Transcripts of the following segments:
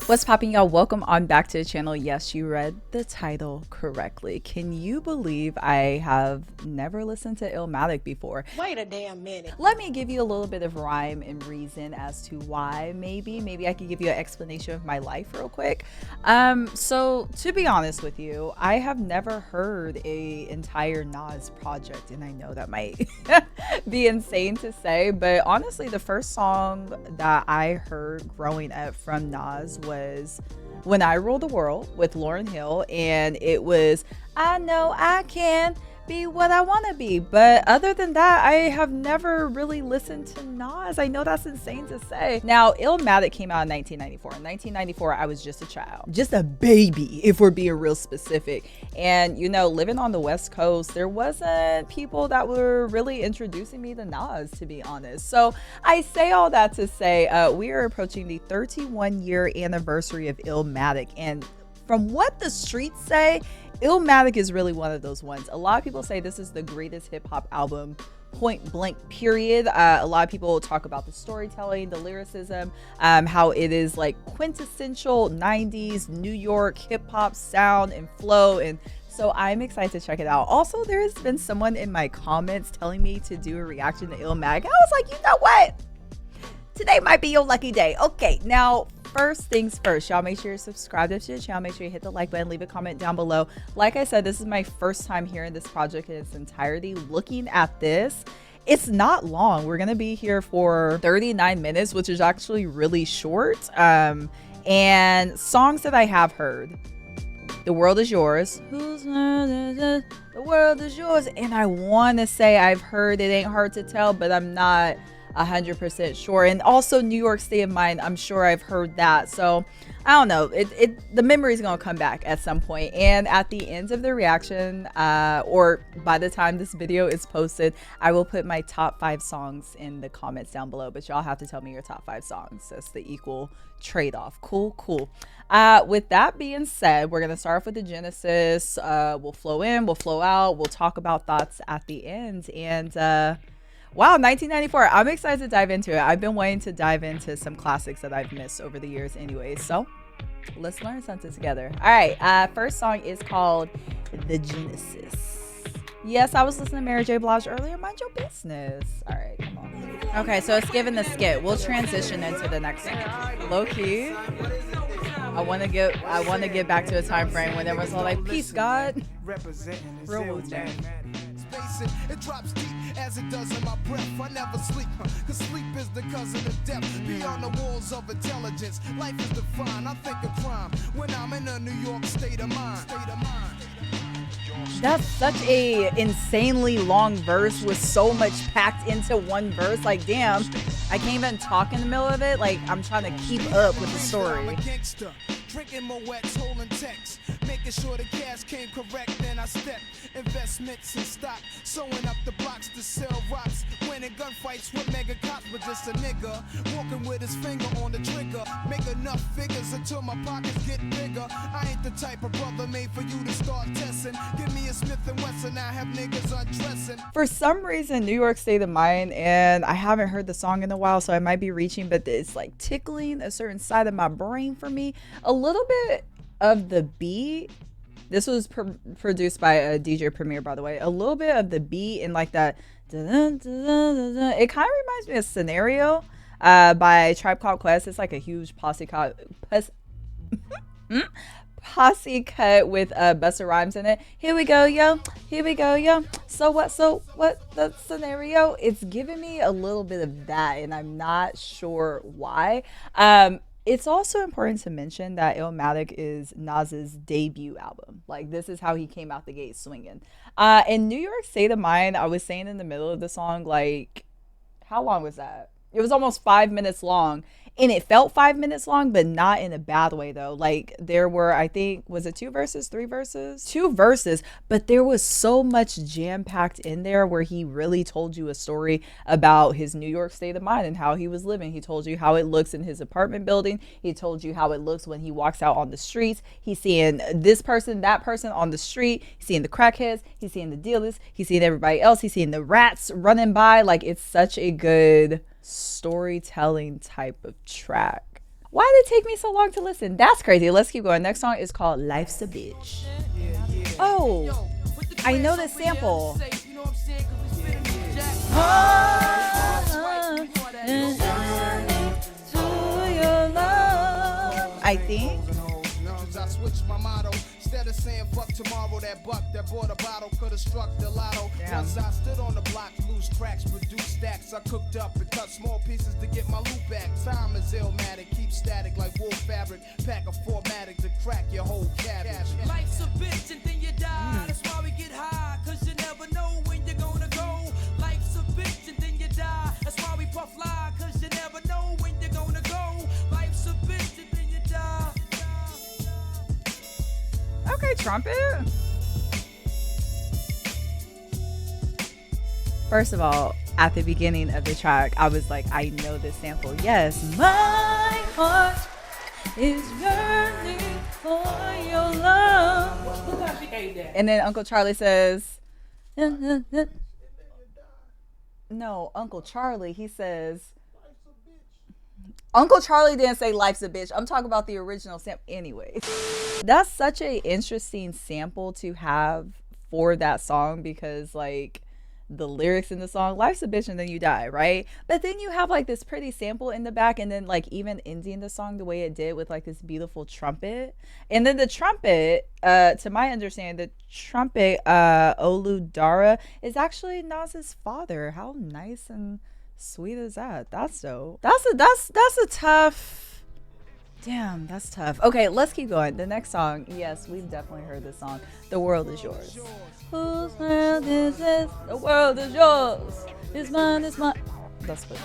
What's popping, y'all? Welcome on back to the channel. Yes, you read the title correctly. Can you believe I have never listened to Illmatic before? Wait a damn minute. Let me give you a little bit of rhyme and reason as to why. Maybe I could give you an explanation of my life real quick. So to be honest with you, I have never heard a entire Nas project, and I know that might be insane to say, but honestly, the first song that I heard growing up from Nas was When I Rule the World with Lauryn Hill, and it was I know I can be what I want to be. But other than that, I have never really listened to Nas. I know that's insane to say. Now, Illmatic came out in 1994. In 1994, I was just a child, just a baby, if we're being real specific. And, you know, living on the West Coast, there wasn't people that were really introducing me to Nas, to be honest. So I say all that to say we are approaching the 31-year anniversary of Illmatic. And from what the streets say, Illmatic is really one of those ones. A lot of people say this is the greatest hip hop album, point blank, period. A lot of people talk about the storytelling, the lyricism, how it is like quintessential 90s New York hip hop sound and flow. And so I'm excited to check it out. Also, there has been someone in my comments telling me to do a reaction to Illmatic. I was like, you know what? Today might be your lucky day. Okay, now first things first, y'all make sure you're subscribed to the channel. Make sure you hit the like button, leave a comment down below. Like I said, this is my first time hearing this project in its entirety. Looking at this, it's not long. We're gonna be here for 39 minutes, which is actually really short. And songs that I have heard: The World Is Yours, The World Is Yours, and I want to say I've heard It Ain't Hard to Tell, but I'm not 100% sure. And also New York State of Mind, I'm sure I've heard that. So I don't know, the memory is gonna come back at some point. And at the end of the reaction, or by the time this video is posted, I will put my top 5 songs in the comments down below, but y'all have to tell me your top 5 songs. That's the equal trade-off. Cool. With that being said, we're gonna start off with the genesis. We'll flow in, we'll flow out, we'll talk about thoughts at the end. And wow, 1994. I'm excited to dive into it. I've been waiting to dive into some classics that I've missed over the years anyways. So let's learn something together. All right, first song is called The Genesis. Yes, I was listening to Mary J. Blige earlier. Mind your business. All right, come on. Okay, so it's given the skit. We'll transition into the next one. Low key. I want to get back to a time frame when everyone's all like, peace, God. Real Wu-Tang. It drops deep as it does in my breath. I never sleep, cause sleep is the cousin of death. Beyond the walls of intelligence, life is defined. I think of crime when I'm in a New York state of mind. That's such a insanely long verse with so much packed into one verse. Like, damn, I can't even talk in the middle of it. Like, I'm trying to keep up with the story. Drinking Moet's, holding text, making sure the cash came correct. Then I stepped investments in stock, sewing up the blocks to sell rocks, winning gunfights with mega cops. But just a nigga walking with his finger on the trigger, make enough figures until my pockets get bigger. I ain't the type of brother made for you to start testing. Give me a Smith and Wesson, I have niggas undressing. For some reason, New York State of Mind, and I haven't heard the song in a while, so I might be reaching, but it's like tickling a certain side of my brain for me. A little bit of the beat. This was produced by a DJ Premier, by the way. A little bit of the beat and like that. It kind of reminds me of Scenario by Tribe Called Quest. It's like a huge posse cut with Busta Rhymes in it. Here we go, yo. So what the scenario? It's giving me a little bit of that, and I'm not sure why. It's also important to mention that Illmatic is Nas's debut album. Like, this is how he came out the gate swinging. In New York State of Mind, I was saying in the middle of the song, like, how long was that? It was almost 5 minutes long. And it felt 5 minutes long, but not in a bad way, though. Like, there were, I think, was it 2 verses, 3 verses? 2 verses, but there was so much jam-packed in there where he really told you a story about his New York state of mind and how he was living. He told you how it looks in his apartment building. He told you how it looks when he walks out on the streets. He's seeing this person, that person on the street. He's seeing the crackheads. He's seeing the dealers. He's seeing everybody else. He's seeing the rats running by. Like, it's such a good storytelling type of track. Why did it take me so long to listen? That's crazy. Let's keep going. Next song is called Life's a Bitch. Oh, I know this sample. I think. I switched my motto. Instead of saying fuck tomorrow, that buck that bought a bottle could have struck the lotto. Damn. Once I stood on the block, loose cracks, produced stacks. I cooked up and cut small pieces to get my loot back. Time is Illmatic, keep static like wool fabric. Pack a formatic to crack your whole cabbage. Life's a bitch and then you die. That's why we get high, cause you never know when you're gonna go. Life's a bitch and then you die. That's why we puff fly, cause you never know when you're gonna go. Life's a bitch and then you die. Okay, trumpet. First of all, at the beginning of the track, I was like, I know this sample. Yes, my heart is yearning for your love. Look how she ate that. And then Uncle Charlie says, no, Uncle Charlie, he says, Uncle Charlie didn't say life's a bitch. I'm talking about the original sample. Anyway, that's such an interesting sample to have for that song because like the lyrics in the song, life's a bitch and then you die, right? But then you have like this pretty sample in the back and then like even ending the song the way it did with like this beautiful trumpet. And then the trumpet, to my understanding, the trumpet, Oludara, is actually Nas's father. How nice and sweet is that? That's dope. That's a tough. Damn, that's tough. Okay, let's keep going. The next song, yes, we've definitely heard this song. The World Is Yours. Whose world is this? The world is yours. It's mine, it's mine. That's what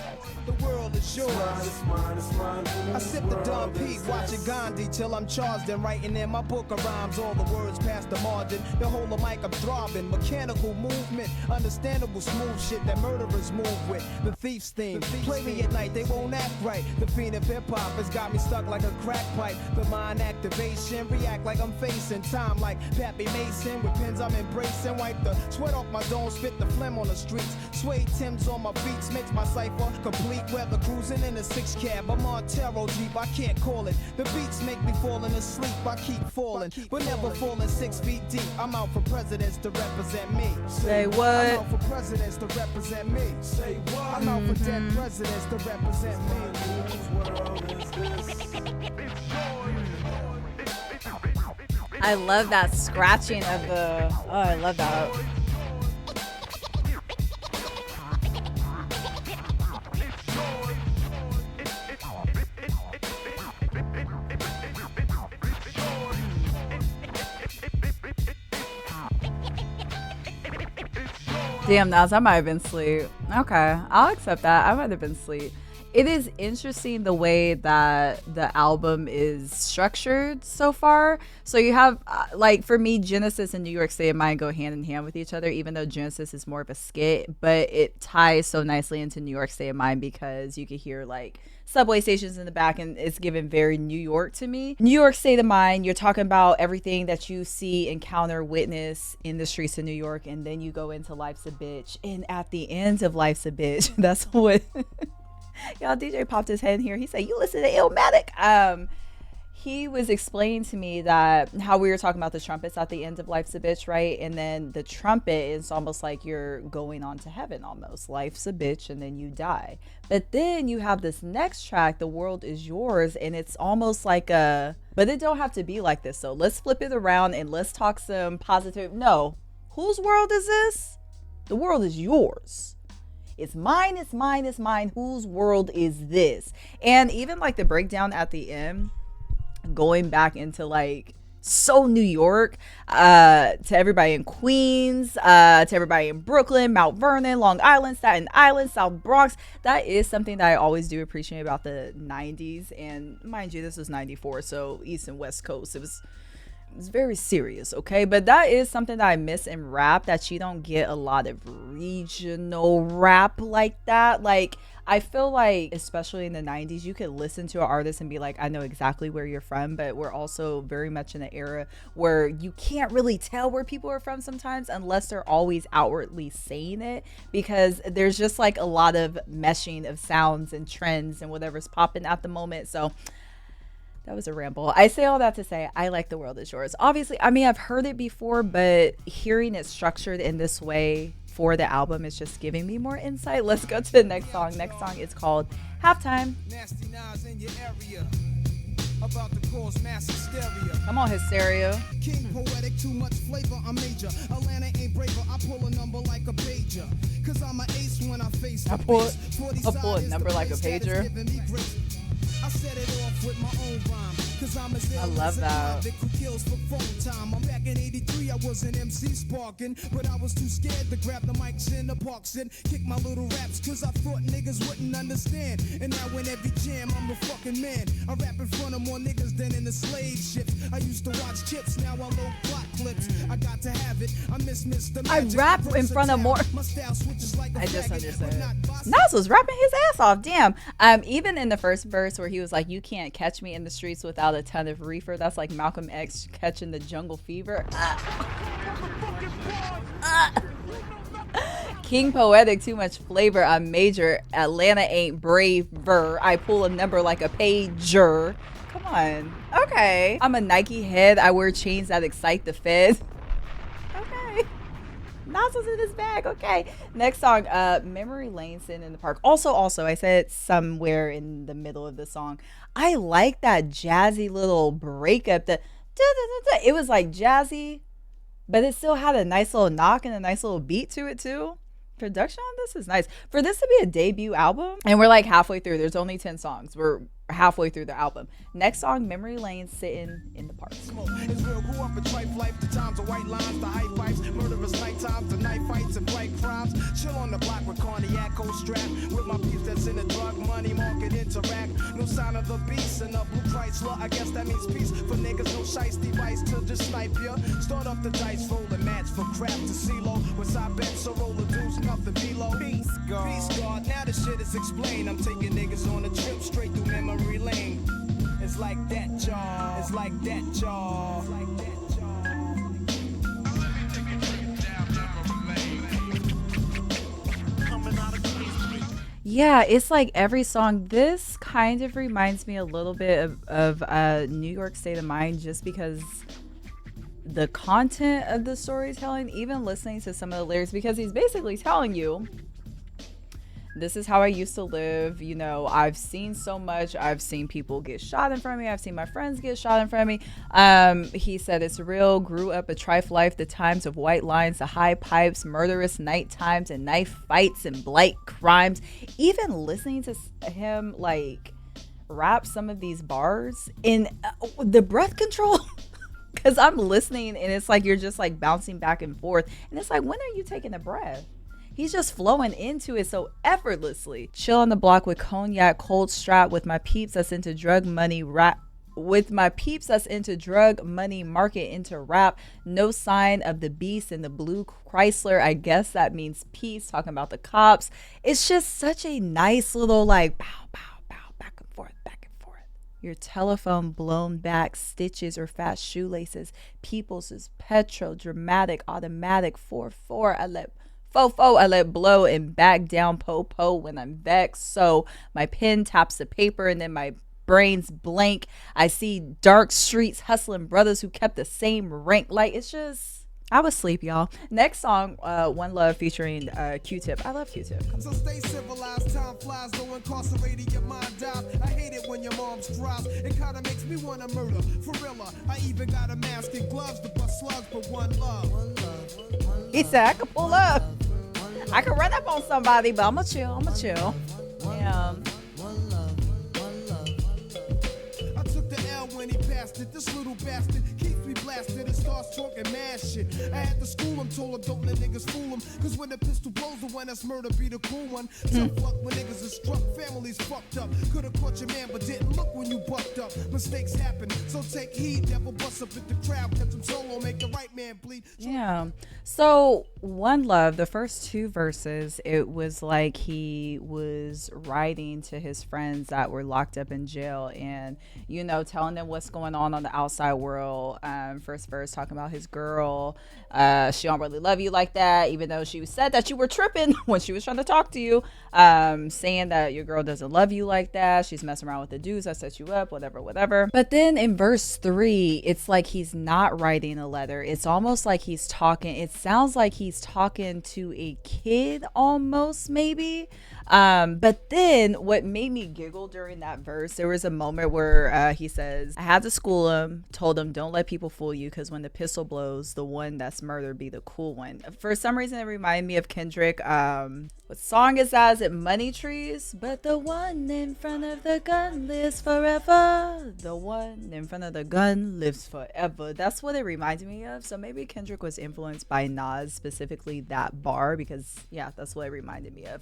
The world is yours. I sip the Don Pete, watching Gandhi till I'm charged and writing in my book of rhymes. All the words past the margin. The whole of mic I'm throbbing. Mechanical movement, understandable smooth shit that murderers move with. The thief's theme. Play me at night, they won't act right. The fiend of hip hop has got me stuck like a crack pipe. The mind activation, react like I'm facing time like Pappy Mason. With pins I'm embracing. Wipe the sweat off my dome, spit the phlegm on the streets. Suede Timbs on my beats makes my cipher complete. Weather cruising in a 6 cab, I'm on Taro Jeep, I can't call it. The beats make me falling asleep, I keep falling, but never falling 6 feet deep. I'm out for presidents to represent me. Say what? I'm out for presidents to represent me. Say what? I'm out for dead presidents to represent me. I love that scratching of the. Oh, I love that. Damn, Nas, I might have been asleep. Okay, I'll accept that. I might have been asleep. It is interesting the way that the album is structured so far. So you have, like, for me, Genesis and New York State of Mind go hand in hand with each other, even though Genesis is more of a skit. But it ties so nicely into New York State of Mind because you could hear, like, subway stations in the back, and it's given very New York to me. New York State of Mind, you're talking about everything that you see, encounter, witness in the streets of New York, and then you go into Life's a Bitch. And at the end of Life's a Bitch, that's what... Y'all, DJ popped his head in here. He said, you listen to Illmatic. He was explaining to me that how we were talking about the trumpets at the end of Life's a Bitch, right? And then the trumpet is almost like you're going on to heaven almost. Life's a bitch and then you die. But then you have this next track, The World Is Yours, and it's almost like a, but it don't have to be like this. So let's flip it around and let's talk some positive. No, whose world is this? The world is yours. It's mine, it's mine, it's mine. Whose world is this? And even like the breakdown at the end, going back into like so New York, to everybody in Queens, to everybody in Brooklyn, Mount Vernon, Long Island, Staten Island, South Bronx. That is something that I always do appreciate about the 90s. And mind you, this was 94, so East and West Coast. It's very serious, okay? But that is something that I miss in rap, that you don't get a lot of regional rap like that. Like, I feel like, especially in the 90s, you could listen to an artist and be like, I know exactly where you're from, but we're also very much in an era where you can't really tell where people are from sometimes unless they're always outwardly saying it, because there's just like a lot of meshing of sounds and trends and whatever's popping at the moment. So That was a ramble. I say all that to say I like The World Is Yours. Obviously, I mean, I've heard it before, but hearing it structured in this way for the album is just giving me more insight. Let's go to the next song. Next song is called Halftime. Nasty knives in your area. About to cause mass hysteria. Come on, Hysteria. King poetic, too much flavor, I'm major. Atlanta ain't braver, I pull a number like a pager. Cause I'm an ace when I face the I pull a number like a pager. I set it off with my own rhyme. Cause I'm as I love that. who kills for phone time. I'm back in 83, I was an MC sparking. But I was too scared to grab the mics in the parks and kick my little raps. Cause I thought niggas wouldn't understand. And now in every jam, I'm a fucking man. I rap in front of more niggas than in the slave ships. I used to watch chips, now I load plot clips. I got to have it, I miss Mr. Magic. I rap in front of more. My style switches like a I just faggot, understood. but not boss. Nas was rapping his ass off. Damn. Even in the first verse where he was like, "You can't catch me in the streets without a ton of reefer." That's like Malcolm X catching the jungle fever. King poetic, too much flavor. I'm major. Atlanta ain't braver. I pull a number like a pager. Come on. Okay. I'm a Nike head. I wear chains that excite the feds. Okay. Nas was in his bag. Okay. Next song, Memory Lane, Sitting in the Park. Also, I said somewhere in the middle of the song, I like that jazzy little breakup. It was like jazzy, but it still had a nice little knock and a nice little beat to it too. Production on this is nice. For this to be a debut album, and we're like halfway through. There's only 10 songs. We're halfway through the album. Next song, Memory Lane, Sitting in the Park. It's real, grew up in tripe life, the times of white lines, the high pipes, murderous night times, the night fights and bright crimes. Chill on the block with cognac, cold strap, with my peeps that's in the drug money market interact. No sign of the beast and a blue Chrysler, I guess that means peace for niggas, no shice device to just snipe ya. Start up the dice, roll a match for crap to CeeLo. With I bet so roll the deuce, nothing below. Peace God, now the shit is explained. I'm taking niggas on a trip straight through memory lane. It's like that, y'all. It's like that, y'all. It's like that, y'all. Yeah, it's like every song. This kind of reminds me a little bit of New York State of Mind, just because the content of the storytelling, even listening to some of the lyrics, because he's basically telling you, this is how I used to live. You know, I've seen so much. I've seen people get shot in front of me. I've seen my friends get shot in front of me. He said it's real. Grew up a trife life. The times of white lines, the high pipes, murderous night times, and knife fights and blight crimes. Even listening to him like rap some of these bars in the breath control. Because I'm listening and it's like you're just like bouncing back and forth. And it's like, when are you taking a breath? He's just flowing into it so effortlessly. Chill on the block with cognac, cold strap with my peeps that's into drug money rap. With my peeps that's into drug money, market into rap. No sign of the beast in the blue Chrysler. I guess that means peace. Talking about the cops. It's just such a nice little like pow, pow, pow, back and forth, back and forth. Your telephone blown back, stitches or fast shoelaces. People's is petro, dramatic, automatic, 4-4. I let fofo, I let blow and back down po when I'm vexed. So my pen taps the paper and then my brain's blank. I see dark streets hustling brothers who kept the same rank. Like, it's just, I was asleep, y'all. Next song, One Love featuring Q-Tip. I love Q-Tip. So stay civilized, time flies, though incarcerated, your mind dies. I hate it when your mom's cries. It kinda makes me wanna murder. For real, I even got a mask and gloves to bust slugs, but one love. He said I could pull up. I could run up on somebody, but I'ma chill. Yeah. I took the L when he passed it. This little bastard keeps me blasted and starts talking mad shit. I had to school him, told him don't let niggas fool him. Cause when the pistol blows, the one that's murder be the cool one. Tough luck when niggas is struck, families fucked up. Could've caught your man, but didn't look when you bucked up. Mistakes happen, so take heed. Never bust up at the crowd, catch him solo, make the right man bleed. Yeah. So One Love, the first two verses, it was like he was writing to his friends that were locked up in jail and, you know, telling them what's going on the outside world. first verse, talking about his girl. She don't really love you like that, even though she said that you were tripping when she was trying to talk to you. Saying that your girl doesn't love you like that. She's messing around with the dudes that set you up, whatever. But then in verse 3, it's like he's not writing a letter. It's almost like he's talking. It sounds like he's talking to a kid almost, maybe. But then what made me giggle during that verse, there was a moment where he says, I had to school him, told him, don't let people fool you, because when the pistol blows, the one that's murdered be the cool one. For some reason, it reminded me of Kendrick. What song is that? Is it Money Trees? But the one in front of the gun lives forever. The one in front of the gun lives forever. That's what it reminds me of. So maybe Kendrick was influenced by Nas, specifically that bar, because yeah, that's what it reminded me of.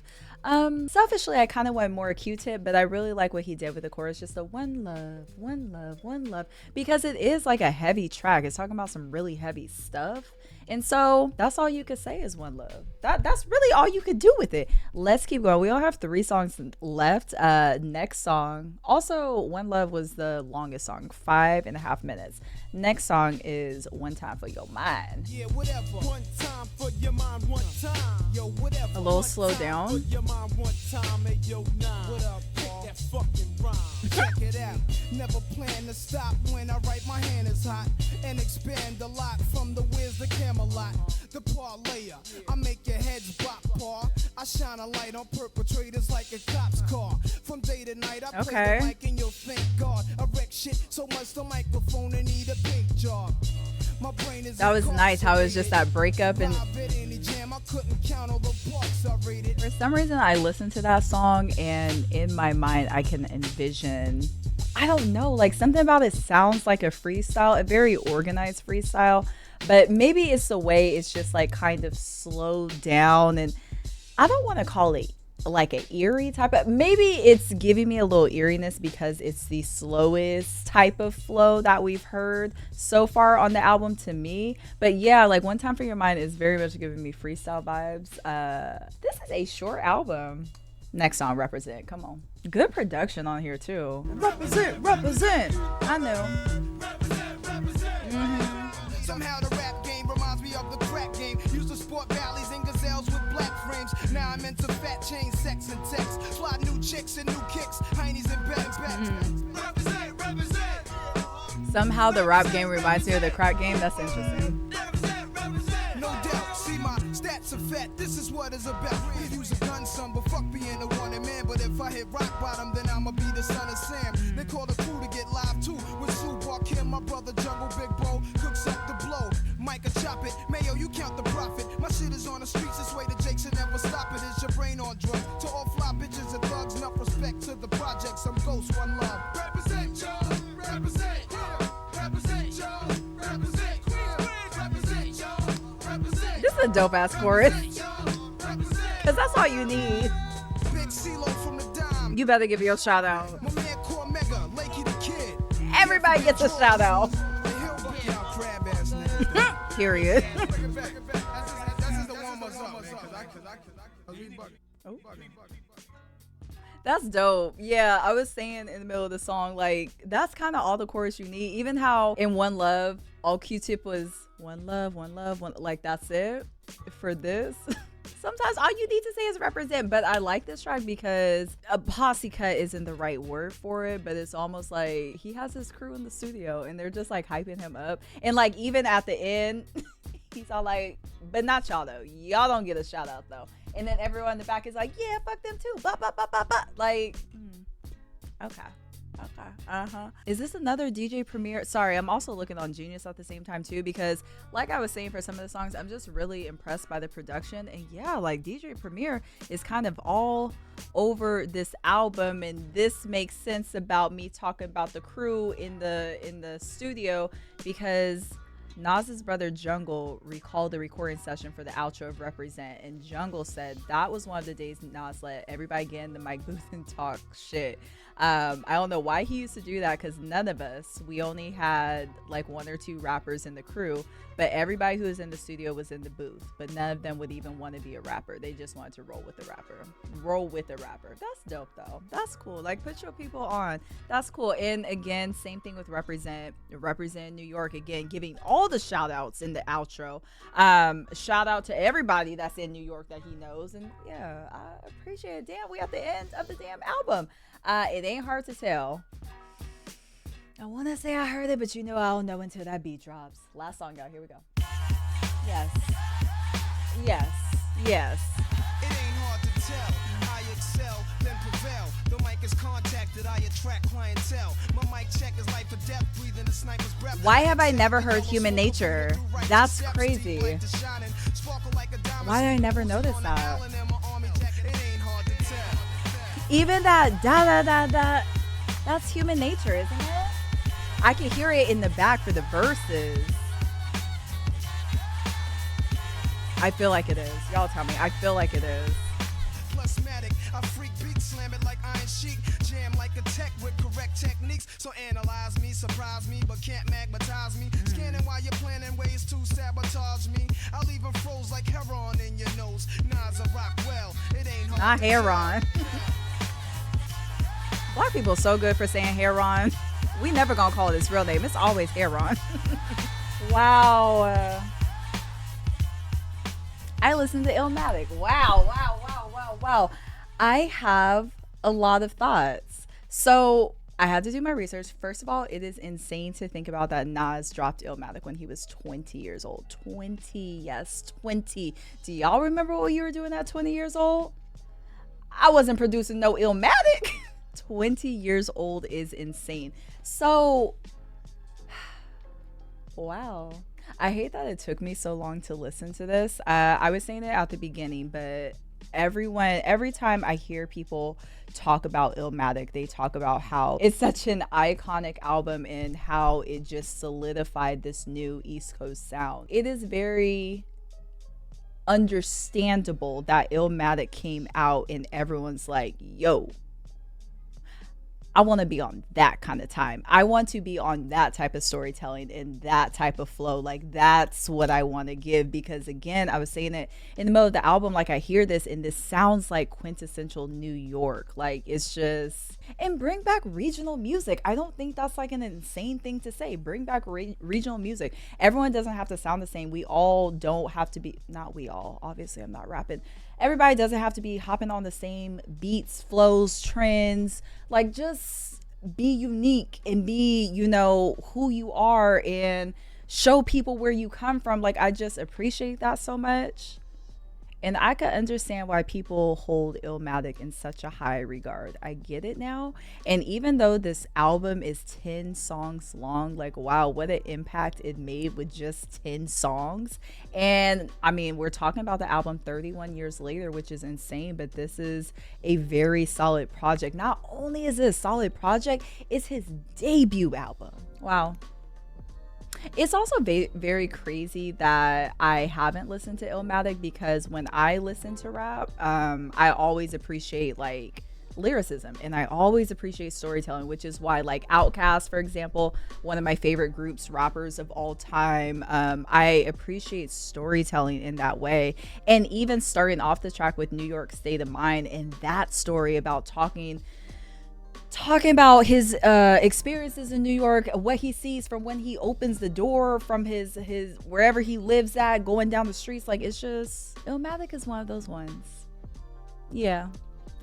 Selfishly, I kind of want more Q-Tip, but I really like what he did with the chorus, just the one love, one love, one love, because it is like a heavy track. It's talking about some really heavy stuff. And so that's all you could say is one love. That's really all you could do with it. Let's keep going. We all have 3 songs left. Next song. Also, One Love was the longest song, 5.5 minutes. Next song is One Time for Your Mind. Yeah, whatever. One time for your mind, one time. Yo, whatever. A little slow down. For your mind, one time. Hey, yo, nine. What up, Paul? That fucking rhyme. Check it out. Never plan to stop when I write. My hand is hot and expand a lot from the whiz to Camelot. The parlayer, I make your heads bop, paw. I shine a light on perpetrators like a cop's car. From day to night, I play the mic and you'll thank God. I wreck shit so much the microphone and need a big job. My brain is that was nice how it was just that breakup, and for some reason I listened to that song and in my mind I can envision, I don't know, like something about it sounds like a freestyle, a very organized freestyle, but maybe it's the way it's just like kind of slowed down, and I don't want to call it like an eerie type of, maybe it's giving me a little eeriness because it's the slowest type of flow that we've heard so far on the album to me. But yeah, like One Time for Your Mind is very much giving me freestyle vibes. This is a short album. Next song, Represent. Come on, good production on here too. Represent I know. Somehow the rap game reminds me of the crack game. Used to sport valleys and gazelles with black frames. Now I'm into fat chain, sex and text. Fly new chicks and new kicks. Heinies and back. Represent. Somehow the rap game reminds me of the crack game. That's interesting. No doubt. See my stats are fat. This is what it's about. We use a gun, son, but fuck being a wanted man. But if I hit rock bottom, then I'ma be the son of Sam. They call the crew to get live too. With Sue Kim, my brother Jungle Big Bro, cooks up the blow. Micah chop it, Mayo, you count the profit. My shit is on the streets, this way the Jakes will never stop it. Is your brain on drugs? To all fly bitches and thugs, enough respect to the projects. I'm Ghost, one love. Represent, Joe, represent, represent, Joe, represent, Queens, represent, Joe, represent. This is a dope ass chorus. Cause that's all you need. Big CeeLo from the dime. You better give your shout out. My man Cormega, Lakey the Kid. Everybody gets a shout out. Period. That's dope. Yeah, I was saying in the middle of the song, like, that's kind of all the chorus you need. Even how in One Love, all Q-Tip was one love, one love, one, like, that's it for this. Sometimes all you need to say is represent, but I like this track because a posse cut isn't the right word for it, but it's almost like he has his crew in the studio and they're just like hyping him up. And like even at the end, he's all like, but not y'all though. Y'all don't get a shout out though. And then everyone in the back is like, yeah, fuck them too. Bah, bah, bah, bah, bah. Like, okay. Is this another DJ Premier? Sorry, I'm also looking on Genius at the same time too, because like I was saying, for some of the songs, I'm just really impressed by the production. And yeah, like DJ Premier is kind of all over this album, and this makes sense about me talking about the crew in the studio, because Nas's brother Jungle recalled the recording session for the outro of Represent, and Jungle said that was one of the days Nas let everybody get in the mic booth and talk shit. I don't know why he used to do that, because none of us, we only had like 1 or 2 rappers in the crew, but everybody who was in the studio was in the booth, but none of them would even want to be a rapper. They just wanted to roll with the rapper. That's dope though. That's cool. Like, put your people on. That's cool. And again, same thing with Represent New York, again giving all the shout outs in the outro. Shout out to everybody that's in New York that he knows. And yeah, I appreciate it. Damn, we at the end of the damn album. It ain't hard to tell. I want to say I heard it, but you know I don't know until that beat drops. Last song, y'all. Here we go. Yes. Yes. Yes. It ain't hard to tell. I excel, then prevail. The mic is contacted, I attract clientele. My mic check is life or death, breathing the sniper's breath. Why have I never heard Human Nature? That's crazy. Why did I never notice that? Even that da da da da, that's Human Nature, isn't it? I can hear it in the back for the verses. I feel like it is. Y'all tell me. I feel like it is. Plusmatic, I freak beat, slam it like iron sheet, jam like a tech with correct techniques. So analyze me, surprise me, but can't magnetize me. Scanning while you're planning ways to sabotage me. I'll leave them froze like heron in your nose. Nas a rock well, it ain't hard. Not heron. Black people so good for saying heron. We never gonna call it his real name. It's always heron. Wow. I listened to Illmatic. Wow. I have a lot of thoughts. So I had to do my research. First of all, it is insane to think about that Nas dropped Illmatic when he was 20 years old. 20, yes, 20. Do y'all remember what you were doing at 20 years old? I wasn't producing no Illmatic. 20 years old is insane. So, wow. I hate that it took me so long to listen to this. I was saying it at the beginning, but every time I hear people talk about Illmatic, they talk about how it's such an iconic album and how it just solidified this new East Coast sound. It is very understandable that Illmatic came out and everyone's like, yo, I want to be on that kind of time. I want to be on that type of storytelling and that type of flow. Like, that's what I want to give, because again, I was saying it in the middle of the album, like I hear this and this sounds like quintessential New York. Like, it's just, and bring back regional music. I don't think that's like an insane thing to say. Bring back regional music. Everyone doesn't have to sound the same. We all don't have to be, not we all, obviously I'm not rapping. Everybody doesn't have to be hopping on the same beats, flows, trends. Like, just be unique and be, you know, who you are and show people where you come from. Like, I just appreciate that so much. And I could understand why people hold Illmatic in such a high regard. I get it now. And even though this album is 10 songs long, like, wow, what an impact it made with just 10 songs. And I mean, we're talking about the album 31 years later, which is insane, but this is a very solid project. Not only is it a solid project, it's his debut album. Wow. It's also very crazy that I haven't listened to Illmatic, because when I listen to rap, I always appreciate like lyricism and I always appreciate storytelling, which is why, like, Outkast, for example, one of my favorite groups, rappers of all time, I appreciate storytelling in that way. And even starting off the track with New York State of Mind and that story about talking about his experiences in New York, what he sees from when he opens the door from his wherever he lives at, going down the streets. Like, it's just, Illmatic is one of those ones. Yeah.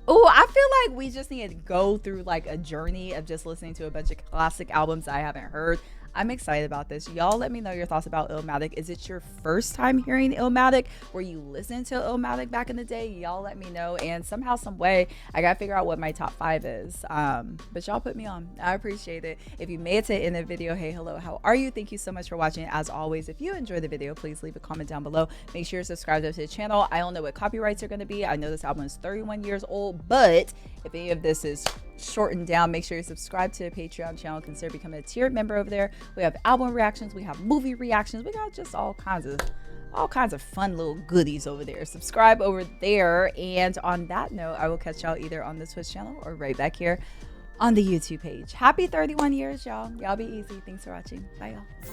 Oh, I feel like we just need to go through like a journey of just listening to a bunch of classic albums I haven't heard. I'm excited about this. Y'all let me know your thoughts about Illmatic. Is it your first time hearing Illmatic? Were you listening to Illmatic back in the day? Y'all let me know. And somehow, some way, I gotta figure out what my top 5 is. But y'all put me on. I appreciate it. If you made it to the end of the video, hey, hello, how are you? Thank you so much for watching. As always, if you enjoyed the video, please leave a comment down below. Make sure you're subscribed to the channel. I don't know what copyrights are gonna be. I know this album is 31 years old, but if any of this is shortened down. Make sure you subscribe to the Patreon channel. Consider becoming a tiered member over there. We have album reactions, we have movie reactions, we got just all kinds of fun little goodies over there. Subscribe over there. And on that note, I will catch y'all either on the Twitch channel or right back here on the YouTube page. Happy 31 years, y'all. Y'all be easy. Thanks for watching. Bye, y'all.